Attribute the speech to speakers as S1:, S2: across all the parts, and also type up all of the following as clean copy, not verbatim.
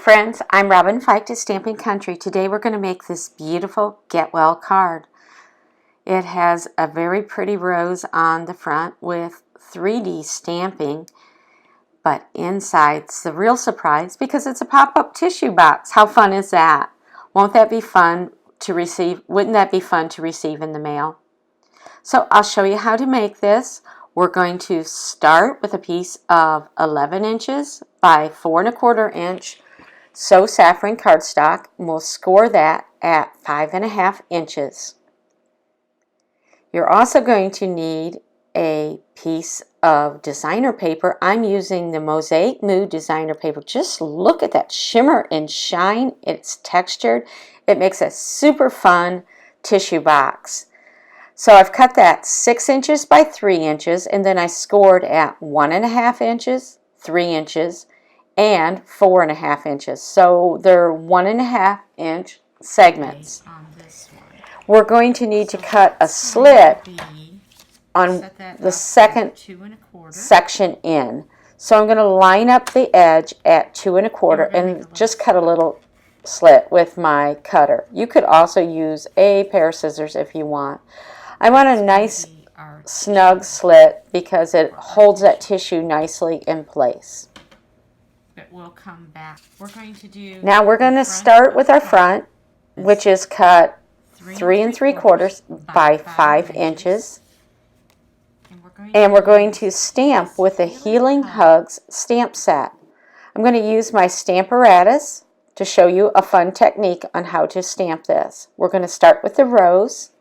S1: friends, I'm Robin Feicht at Stampin' Country. Today we're going to make this beautiful Get Well card. It has a very pretty rose on the front with 3D stamping, but inside's the real surprise because it's a pop-up tissue box. How fun is that? Won't that be fun to receive? Wouldn't that be fun to receive in the mail? So I'll show you how to make this. We're going to start with a piece of 11 inches by 4 1/4 inch So Saffron cardstock, and we'll score that at 5 1/2 inches. You're also going to need a piece of designer paper. I'm using the Mosaic Mood designer paper. Just look at that shimmer and shine. It's textured. It makes a super fun tissue box. So I've cut that 6 inches by 3 inches, and then I scored at 1 1/2 inches, 3 inches, and 4 1/2 inches. So they're 1 1/2 inch segments. We're going to need to cut a slit on the second section in. So I'm going to line up the edge at 2 1/4 and just cut a little slit with my cutter. You could also use a pair of scissors if you want. I want a nice snug slit because it holds that tissue nicely in place.
S2: But we'll come back. We're going to do.
S1: Now we're going to start with our front, which is cut 3 3/4 by 5 inches. And we're going to stamp with the Healing Hugs stamp set. I'm going to use my Stamparatus to show you a fun technique on how to stamp this. We're going to start with the rose,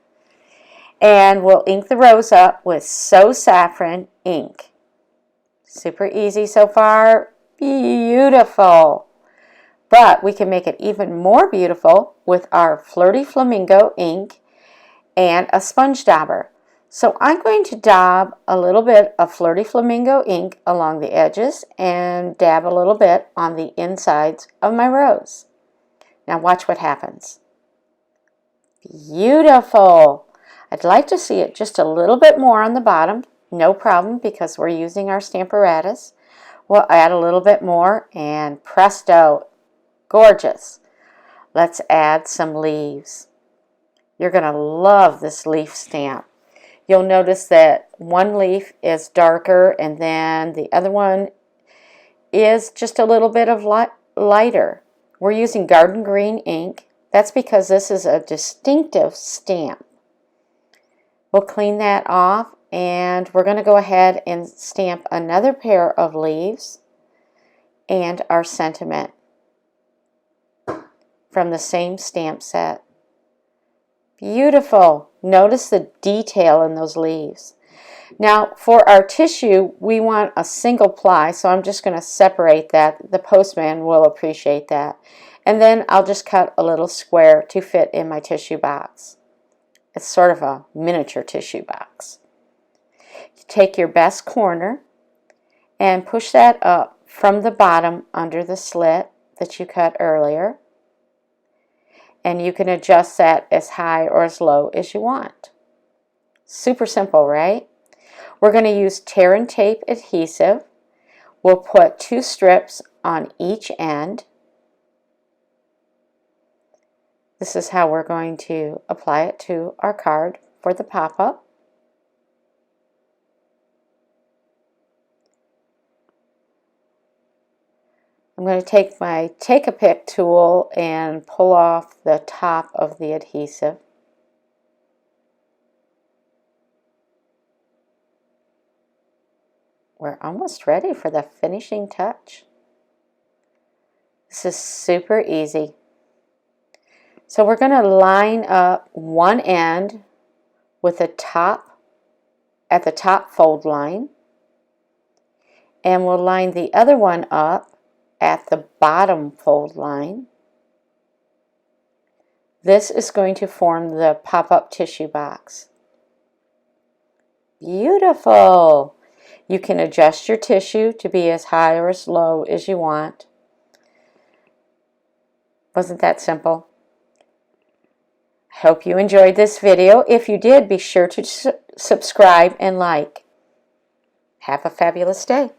S1: and we'll ink the rose up with So Saffron ink. Super easy so far. Beautiful. But we can make it even more beautiful with our Flirty Flamingo ink and a sponge dauber. So I'm going to dab a little bit of Flirty Flamingo ink along the edges and dab a little bit on the insides of my rose. Now watch what happens. Beautiful. I'd like to see it just a little bit more on the bottom. No problem, because we're using our Stamparatus. We'll add a little bit more, and presto, gorgeous. Let's add some leaves. You're going to love this leaf stamp. You'll notice that one leaf is darker, and then the other one is just a little bit of lighter. We're using garden green ink. That's because this is a distinctive stamp. We'll clean that off, and we're going to go ahead and stamp another pair of leaves and our sentiment from the same stamp set. Beautiful. Notice the detail in those leaves. Now for our tissue, we want a single ply, so I'm just going to separate that. The postman will appreciate that. And then I'll just cut a little square to fit in my tissue box. It's sort of a miniature tissue box. You take your best corner and push that up from the bottom under the slit that you cut earlier. And you can adjust that as high or as low as you want. Super simple, right? We're going to use tear and tape adhesive. We'll put 2 strips on each end. This is how we're going to apply it to our card for the pop-up. I'm going to take my Take-A-Pick tool and pull off the top of the adhesive. We're almost ready for the finishing touch. This is super easy. So we're going to line up one end with the top, at the top fold line, and we'll line the other one up at the bottom fold line. This is going to form the pop-up tissue box. Beautiful! You can adjust your tissue to be as high or as low as you want. Wasn't that simple? Hope you enjoyed this video. If you did, be sure to subscribe and like. Have a fabulous day.